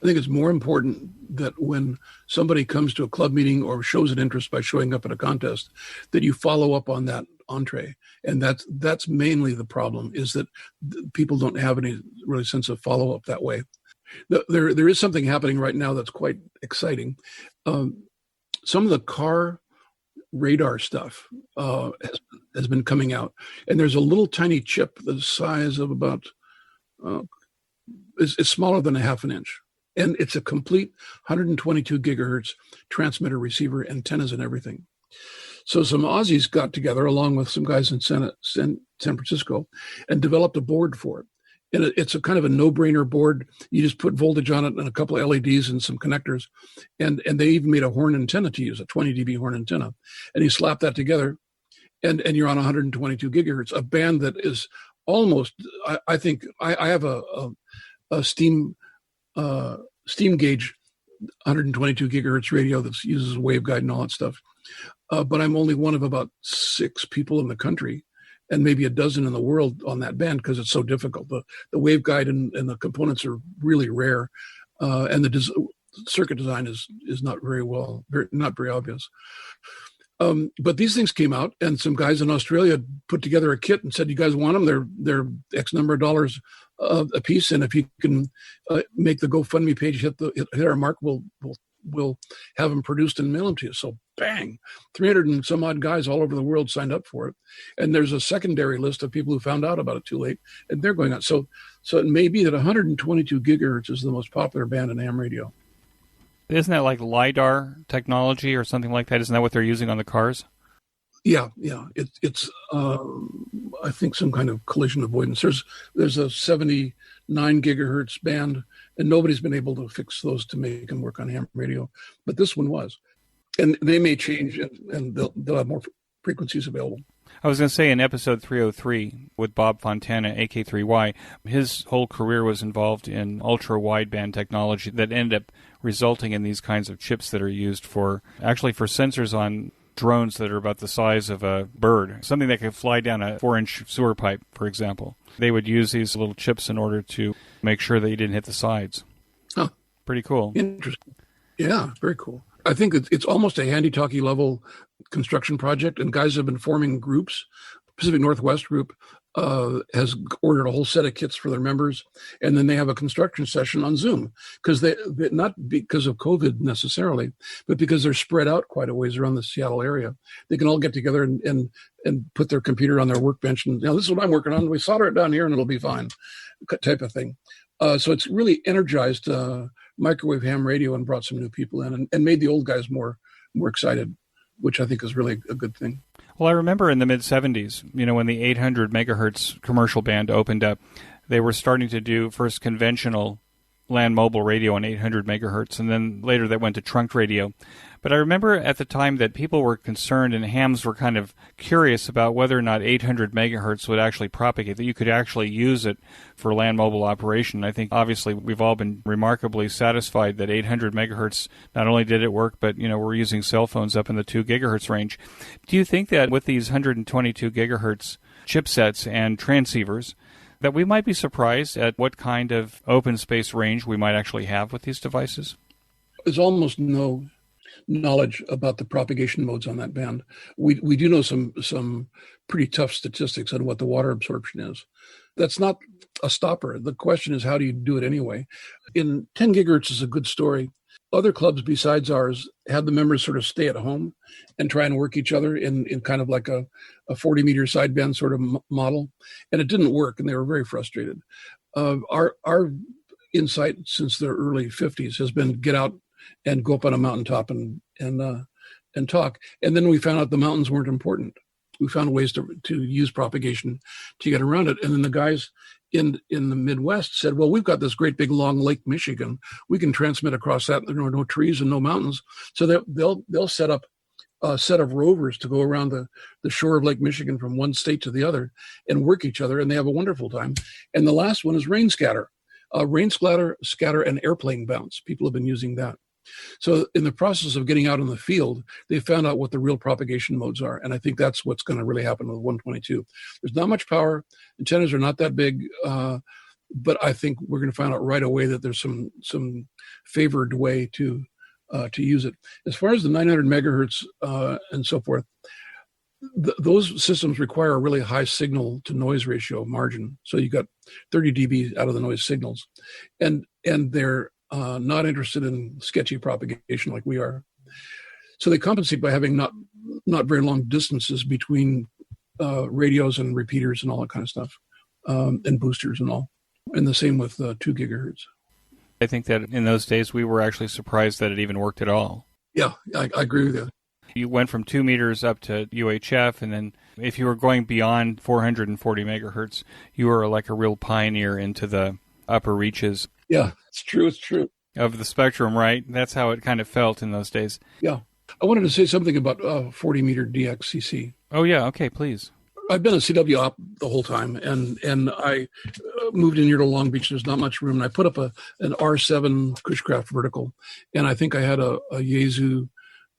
I think it's more important that when somebody comes to a club meeting or shows an interest by showing up at a contest, that you follow up on that entree. And that's mainly the problem, is that people don't have any really sense of follow-up that way. There is something happening right now that's quite exciting. Some of the car radar stuff has been coming out, and there's a little tiny chip the size of about it's smaller than a half an inch, and it's a complete 122 gigahertz transmitter, receiver, antennas, and everything. So some Aussies got together along with some guys in San Francisco and developed a board for it. And it's a kind of a no-brainer board. You just put voltage on it and a couple of LEDs and some connectors. And they even made a horn antenna to use, a 20 dB horn antenna. And you slap that together, and you're on 122 gigahertz, a band that is almost, I think, I have a steam gauge 122 gigahertz radio that uses waveguide and all that stuff. But I'm only one of about 6 people in the country, and maybe a dozen in the world on that band, because it's so difficult. The waveguide and the components are really rare, and the circuit design is not not very obvious. But these things came out, and some guys in Australia put together a kit and said, "You guys want them? They're X number of dollars a piece, and if you can make the GoFundMe page hit our mark, we'll have them produced and mail them to you." So bang, 300 and some odd guys all over the world signed up for it. And there's a secondary list of people who found out about it too late, and they're going on. So it may be that 122 gigahertz is the most popular band in ham radio. Isn't that like LiDAR technology or something like that? Isn't that what they're using on the cars? Yeah. It's I think some kind of collision avoidance. There's a 79 gigahertz band, and nobody's been able to fix those to make them work on ham radio, but this one was. And they may change, and they'll have more frequencies available. I was going to say in episode 303 with Bob Fontana, AK3Y, his whole career was involved in ultra-wideband technology that ended up resulting in these kinds of chips that are used for sensors on drones that are about the size of a bird, something that could fly down a 4-inch sewer pipe, for example. They would use these little chips in order to make sure that you didn't hit the sides. Huh. Pretty cool. Interesting. Yeah, very cool. I think it's almost a handy-talkie level construction project, and guys have been forming groups. Pacific Northwest group has ordered a whole set of kits for their members, and then they have a construction session on Zoom because they not because of COVID necessarily, but because they're spread out quite a ways around the Seattle area. They can all get together and put their computer on their workbench and this is what I'm working on. We solder it down here and it'll be fine, type of thing. So it's really energized microwave ham radio and brought some new people in and made the old guys more excited, which I think is really a good thing. Well, I remember in the mid-'70s, when the 800 megahertz commercial band opened up, they were starting to do first conventional land mobile radio on 800 megahertz, and then later that went to trunked radio. But I remember at the time that people were concerned and hams were kind of curious about whether or not 800 megahertz would actually propagate, that you could actually use it for land mobile operation. I think obviously we've all been remarkably satisfied that 800 megahertz, not only did it work, but we're using cell phones up in the 2 gigahertz range. Do you think that with these 122 gigahertz chipsets and transceivers, that we might be surprised at what kind of open space range we might actually have with these devices? There's almost no knowledge about the propagation modes on that band. We do know some pretty tough statistics on what the water absorption is. That's not a stopper. The question is, how do you do it anyway? In 10 gigahertz is a good story. Other clubs besides ours had the members sort of stay at home and try and work each other in kind of like a 40-meter sideband sort of model. And it didn't work, and they were very frustrated. Our insight since the early 50s has been get out and go up on a mountaintop and talk. And then we found out the mountains weren't important. We found ways to use propagation to get around it. And then the guys in the Midwest said, well, we've got this great big long Lake Michigan. We can transmit across that. There are no trees and no mountains. So they'll set up a set of rovers to go around the shore of Lake Michigan from one state to the other and work each other. And they have a wonderful time. And the last one is rain scatter. Rain scatter and airplane bounce. People have been using that. So in the process of getting out in the field, they found out what the real propagation modes are. And I think that's what's going to really happen with 122. There's not much power. Antennas are not that big. But I think we're going to find out right away that there's some favored way to use it. As far as the 900 megahertz and so forth, those systems require a really high signal to noise ratio margin. So you got 30 dB out of the noise signals. And they're not interested in sketchy propagation like we are. So they compensate by having not very long distances between radios and repeaters and all that kind of stuff, and boosters and all. And the same with 2 gigahertz. I think that in those days we were actually surprised that it even worked at all. Yeah, I agree with you. You went from 2 meters up to UHF, and then if you were going beyond 440 megahertz, you were like a real pioneer into the upper reaches. Yeah, it's true. Of the spectrum, right? That's how it kind of felt in those days. Yeah. I wanted to say something about 40-meter DXCC. Oh, yeah. Okay, please. I've been a CW op the whole time, and I moved in here to Long Beach. There's not much room. And I put up an R7 Cushcraft vertical, and I think I had a Yaesu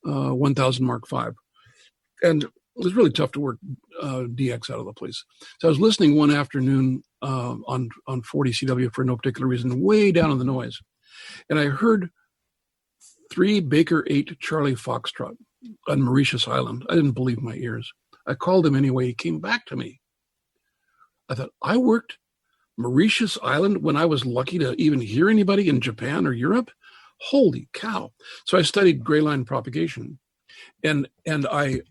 1000 Mark V. And it was really tough to work DX out of the place. So I was listening one afternoon on 40 CW for no particular reason, way down in the noise. And I heard 3 Baker 8 Charlie Foxtrot on Mauritius Island. I didn't believe my ears. I called him anyway. He came back to me. I thought, I worked Mauritius Island when I was lucky to even hear anybody in Japan or Europe? Holy cow. So I studied gray line propagation. And I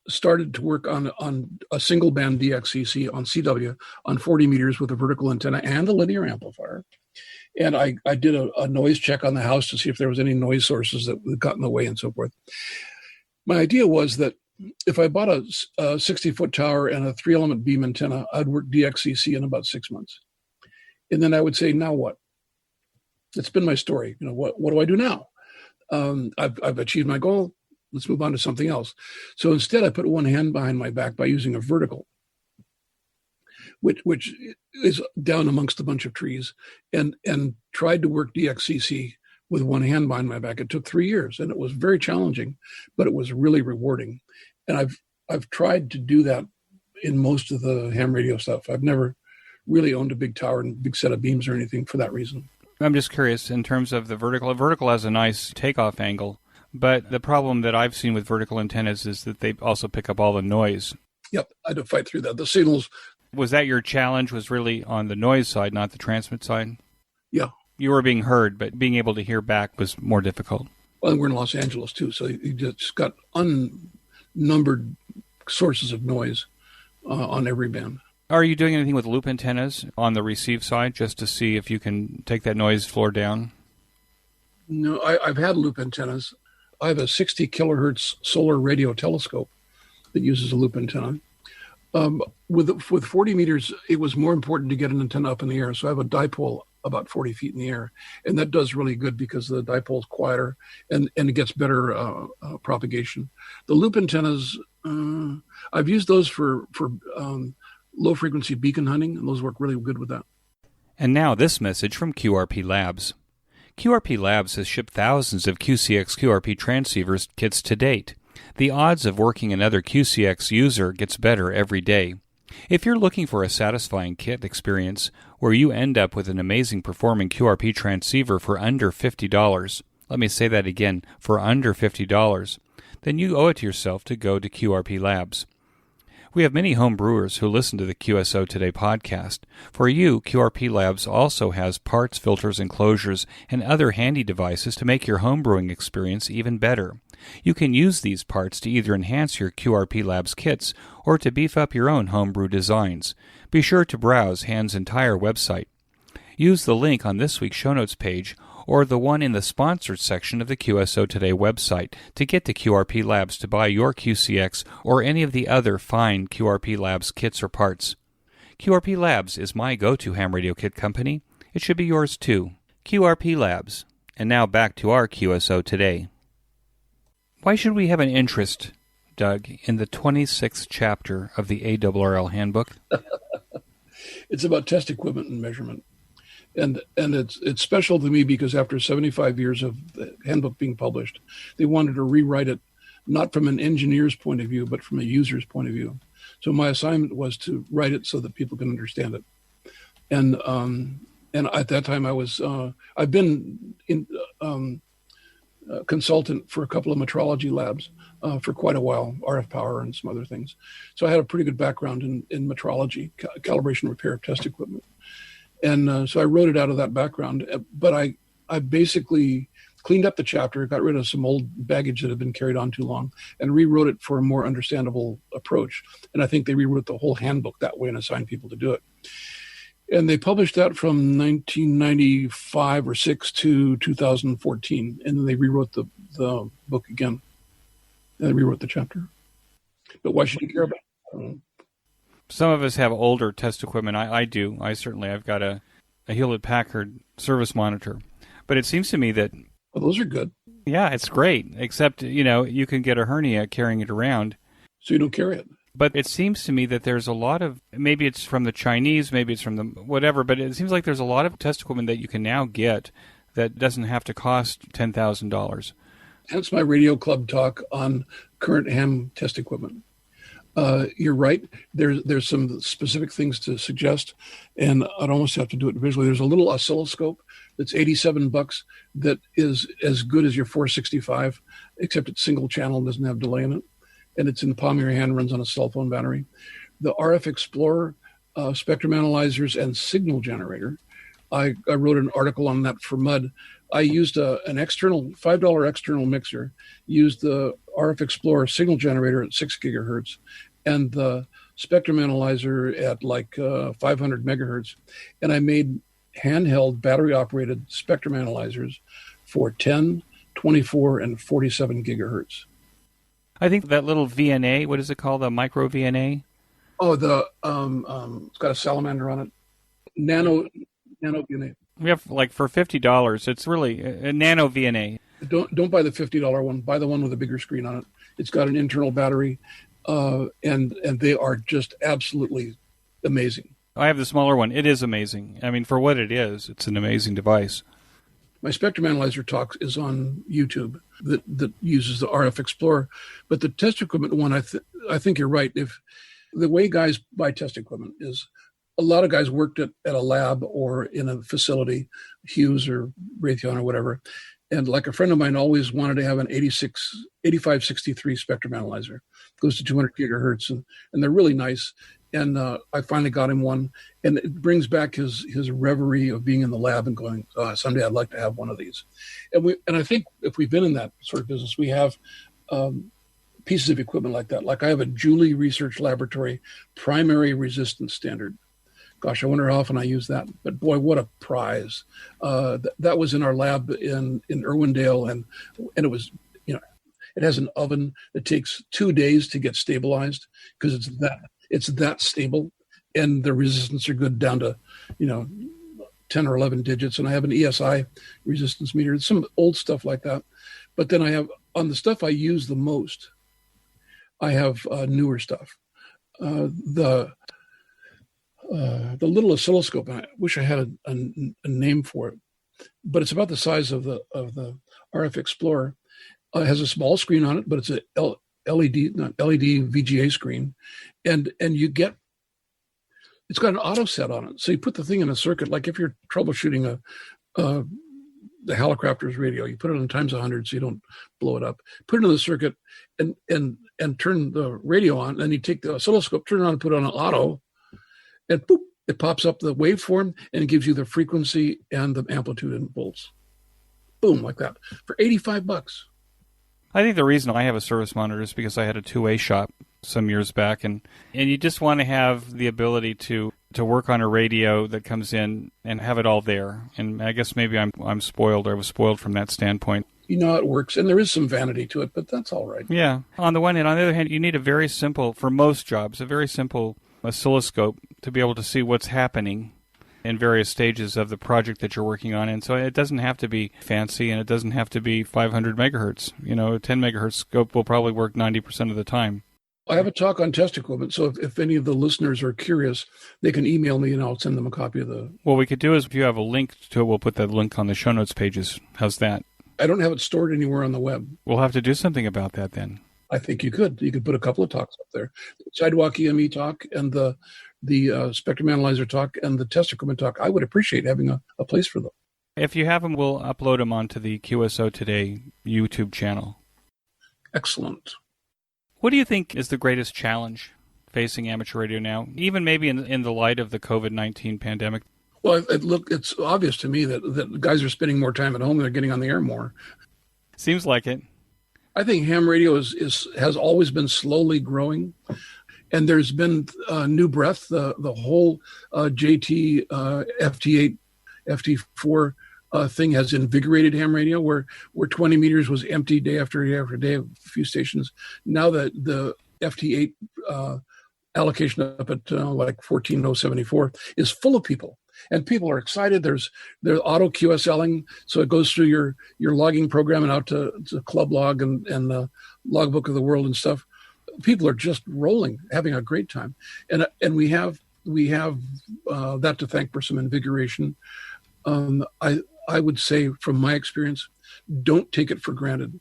started to work on a single band DXCC on CW on 40 meters with a vertical antenna and a linear amplifier. And I did a noise check on the house to see if there was any noise sources that got in the way and so forth. My idea was that if I bought a 60-foot tower and a 3-element beam antenna, I'd work DXCC in about 6 months. And then I would say, now what? It's been my story. What do I do now? I've achieved my goal. Let's move on to something else. So instead, I put one hand behind my back by using a vertical, which is down amongst a bunch of trees, and tried to work DXCC with one hand behind my back. It took 3 years, and it was very challenging, but it was really rewarding. And I've tried to do that in most of the ham radio stuff. I've never really owned a big tower and big set of beams or anything for that reason. I'm just curious in terms of the vertical. A vertical has a nice takeoff angle, but the problem that I've seen with vertical antennas is that they also pick up all the noise. Yep, I had to fight through that. The signals. Was that your challenge, was really on the noise side, not the transmit side? Yeah. You were being heard, but being able to hear back was more difficult. Well, we're in Los Angeles, too, so you just got unnumbered sources of noise on every band. Are you doing anything with loop antennas on the receive side just to see if you can take that noise floor down? No, I've had loop antennas. I have a 60 kilohertz solar radio telescope that uses a loop antenna. With 40 meters, it was more important to get an antenna up in the air. So I have a dipole about 40 feet in the air. And that does really good because the dipole is quieter and it gets better propagation. The loop antennas, I've used those for low frequency beacon hunting, and those work really good with that. And now this message from QRP Labs. QRP Labs has shipped thousands of QCX QRP transceivers kits to date. The odds of working another QCX user gets better every day. If you're looking for a satisfying kit experience where you end up with an amazing performing QRP transceiver for under $50, let me say that again, for under $50, then you owe it to yourself to go to QRP Labs. We have many home brewers who listen to the QSO Today podcast. For you, QRP Labs also has parts, filters, enclosures, and other handy devices to make your home brewing experience even better. You can use these parts to either enhance your QRP Labs kits or to beef up your own homebrew designs. Be sure to browse Hand's entire website. Use the link on this week's show notes page or the one in the sponsored section of the QSO Today website to get to QRP Labs to buy your QCX or any of the other fine QRP Labs kits or parts. QRP Labs is my go-to ham radio kit company. It should be yours too. QRP Labs. And now back to our QSO Today. Why should we have an interest, Doug, in the 26th chapter of the ARRL handbook? It's about test equipment and measurement. And it's special to me because after 75 years of the handbook being published, they wanted to rewrite it not from an engineer's point of view, but from a user's point of view. So my assignment was to write it so that people can understand it. And at that time, I've been in consultant for a couple of metrology labs for quite a while, RF power and some other things. So I had a pretty good background in metrology, calibration, repair, test equipment. And so I wrote it out of that background, but I basically cleaned up the chapter, got rid of some old baggage that had been carried on too long, and rewrote it for a more understandable approach. And I think they rewrote the whole handbook that way and assigned people to do it. And they published that from 1995 or 6 to 2014. And then they rewrote the book again. And they rewrote the chapter. But why should you care about it? I don't know. Some of us have older test equipment. I do. I've got a Hewlett-Packard service monitor. But it seems to me that... Well, those are good. Yeah, it's great. Except, you can get a hernia carrying it around. So you don't carry it. But it seems to me that there's a lot of... Maybe it's from the Chinese, maybe it's from the whatever, but it seems like there's a lot of test equipment that you can now get that doesn't have to cost $10,000. Hence my radio club talk on current ham test equipment. You're right. There's some specific things to suggest, and I'd almost have to do it visually. There's a little oscilloscope that's $87 that is as good as your 465, except it's single channel and doesn't have delay in it, and it's in the palm of your hand, runs on a cell phone battery. The RF Explorer spectrum analyzers and signal generator. I wrote an article on that for Mud. I used an external $5 external mixer, used the RF Explorer signal generator at 6 gigahertz, and the spectrum analyzer at like 500 megahertz, and I made handheld battery-operated spectrum analyzers for 10, 24, and 47 gigahertz. I think that little VNA, what is it called, the micro VNA? Oh, it's got a salamander on it. Nano VNA. We have, like, for $50, it's really a nano VNA. Don't buy the $50 one. Buy the one with a bigger screen on it. It's got an internal battery, and they are just absolutely amazing. I have the smaller one. It is amazing. I mean, for what it is, it's an amazing device. My spectrum analyzer talk is on YouTube that uses the RF Explorer, but the test equipment one, I think you're right. If the way guys buy test equipment is, a lot of guys worked at a lab or in a facility, Hughes or Raytheon or whatever, And like a friend of mine always wanted to have an 8563 spectrum analyzer. It goes to 200 gigahertz, and they're really nice. And I finally got him one, and it brings back his reverie of being in the lab and going, someday I'd like to have one of these. And I think if we've been in that sort of business, we have pieces of equipment like that. Like I have a Julie Research Laboratory primary resistance standard. Gosh, I wonder how often I use that. But boy, what a prize! That was in our lab in Irwindale, and it was, it has an oven that takes 2 days to get stabilized because it's that stable, and the resistance are good down to 10 or 11 digits. And I have an ESI resistance meter, some old stuff like that. But then I have, on the stuff I use the most, I have newer stuff. The little oscilloscope, and I wish I had a name for it, but it's about the size of the RF Explorer. It has a small screen on it, but it's a LED VGA screen, and it's got an auto set on it. So you put the thing in a circuit, like if you're troubleshooting the Helicopters radio, you put it on times 100 so you don't blow it up. Put it in the circuit and turn the radio on. Then you take the oscilloscope, turn it on, and put it on auto. And boop, it pops up the waveform and it gives you the frequency and the amplitude in volts. Boom, like that for $85. I think the reason I have a service monitor is because I had a two-way shop some years back, and you just want to have the ability to work on a radio that comes in and have it all there. And I guess maybe I'm spoiled, or I was spoiled from that standpoint. You know how it works, and there is some vanity to it, but that's all right. Yeah. On the one hand, on the other hand, you need a very simple, for most jobs, a very simple oscilloscope to be able to see what's happening in various stages of the project that you're working on. And so it doesn't have to be fancy, and it doesn't have to be 500 megahertz. A 10 megahertz scope will probably work 90% of the time. I have a talk on test equipment, so if any of the listeners are curious, they can email me and I'll send them a copy of the... What we could do is, if you have a link to it, we'll put that link on the show notes pages. How's that? I don't have it stored anywhere on the web. We'll have to do something about that then. I think you could. You could put a couple of talks up there. Sidewalk EME talk and the spectrum analyzer talk and the test equipment talk. I would appreciate having a place for them. If you have them, we'll upload them onto the QSO Today YouTube channel. Excellent. What do you think is the greatest challenge facing amateur radio now, even maybe in the light of the COVID-19 pandemic? Well, it's obvious to me that guys are spending more time at home. They're getting on the air more. Seems like it. I think ham radio has always been slowly growing, and there's been new breath. The whole JT FT8 FT4 thing has invigorated ham radio, where 20 meters was empty day after day after day, a few stations. Now that the FT8 allocation up at like 14074 is full of people, and people are excited. They're auto QSLing, so it goes through your logging program and out to Club Log and the Logbook of the World and stuff. People are just rolling, having a great time, and we have that to thank for some invigoration. I would say, from my experience, don't take it for granted.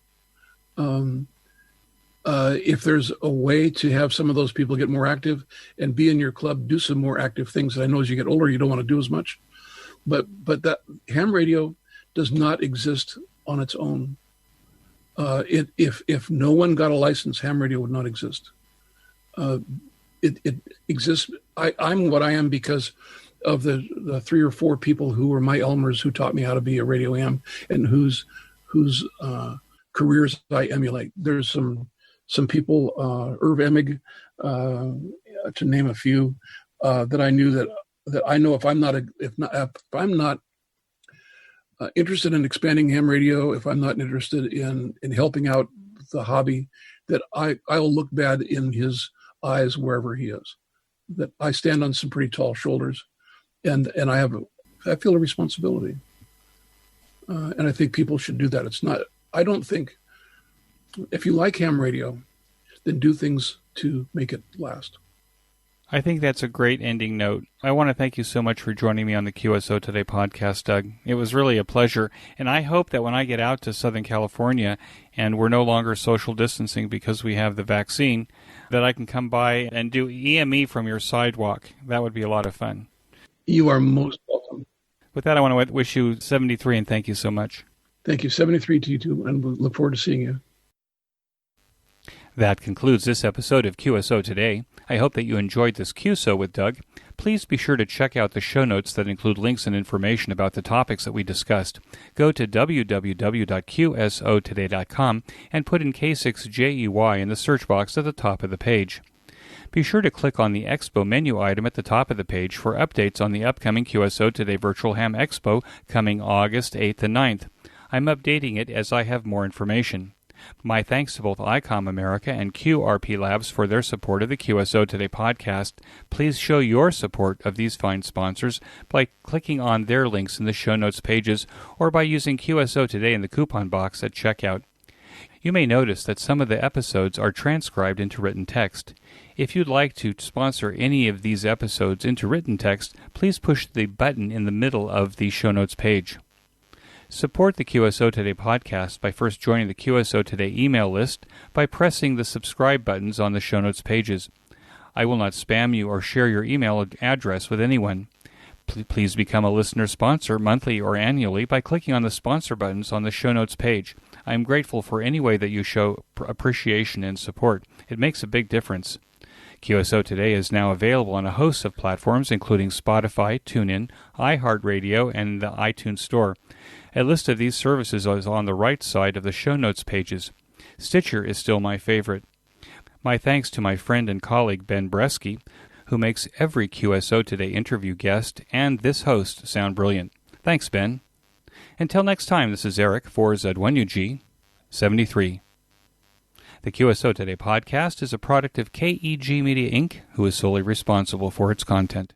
If there's a way to have some of those people get more active and be in your club, do some more active things. I know as you get older, you don't want to do as much, but that ham radio does not exist on its own. If no one got a license, ham radio would not exist. It exists. I'm what I am because of the 3 or 4 people who were my Elmers who taught me how to be a radio am and whose careers I emulate. There's some people, Irv Emig, to name a few, that I knew that I know if I'm not interested in expanding ham radio, if I'm not interested in helping out the hobby, that I'll look bad in his eyes wherever he is. That I stand on some pretty tall shoulders, and I feel a responsibility, and I think people should do that. I don't think, if you like ham radio, then do things to make it last. I think that's a great ending note. I want to thank you so much for joining me on the QSO Today podcast, Doug. It was really a pleasure, and I hope that when I get out to Southern California and we're no longer social distancing because we have the vaccine, that I can come by and do EME from your sidewalk. That would be a lot of fun. You are most welcome. With that, I want to wish you 73 and thank you so much. Thank Thank you. 73 to you too, and we'll look forward to seeing you. That concludes this episode of QSO Today. I hope that you enjoyed this QSO with Doug. Please be sure to check out the show notes that include links and information about the topics that we discussed. Go to www.qsotoday.com and put in K6JEY in the search box at the top of the page. Be sure to click on the Expo menu item at the top of the page for updates on the upcoming QSO Today Virtual Ham Expo coming August 8th and 9th. I'm updating it as I have more information. My thanks to both ICOM America and QRP Labs for their support of the QSO Today podcast. Please show your support of these fine sponsors by clicking on their links in the show notes pages or by using QSO Today in the coupon box at checkout. You may notice that some of the episodes are transcribed into written text. If you'd like to sponsor any of these episodes into written text, please push the button in the middle of the show notes page. Support the QSO Today podcast by first joining the QSO Today email list by pressing the subscribe buttons on the show notes pages. I will not spam you or share your email address with anyone. Please become a listener sponsor monthly or annually by clicking on the sponsor buttons on the show notes page. I am grateful for any way that you show appreciation and support. It makes a big difference. QSO Today is now available on a host of platforms including Spotify, TuneIn, iHeartRadio, and the iTunes Store. A list of these services is on the right side of the show notes pages. Stitcher is still my favorite. My thanks to my friend and colleague Ben Bresky, who makes every QSO Today interview guest and this host sound brilliant. Thanks, Ben. Until next time, this is Eric for Z1UG 73. The QSO Today podcast is a product of KEG Media Inc., who is solely responsible for its content.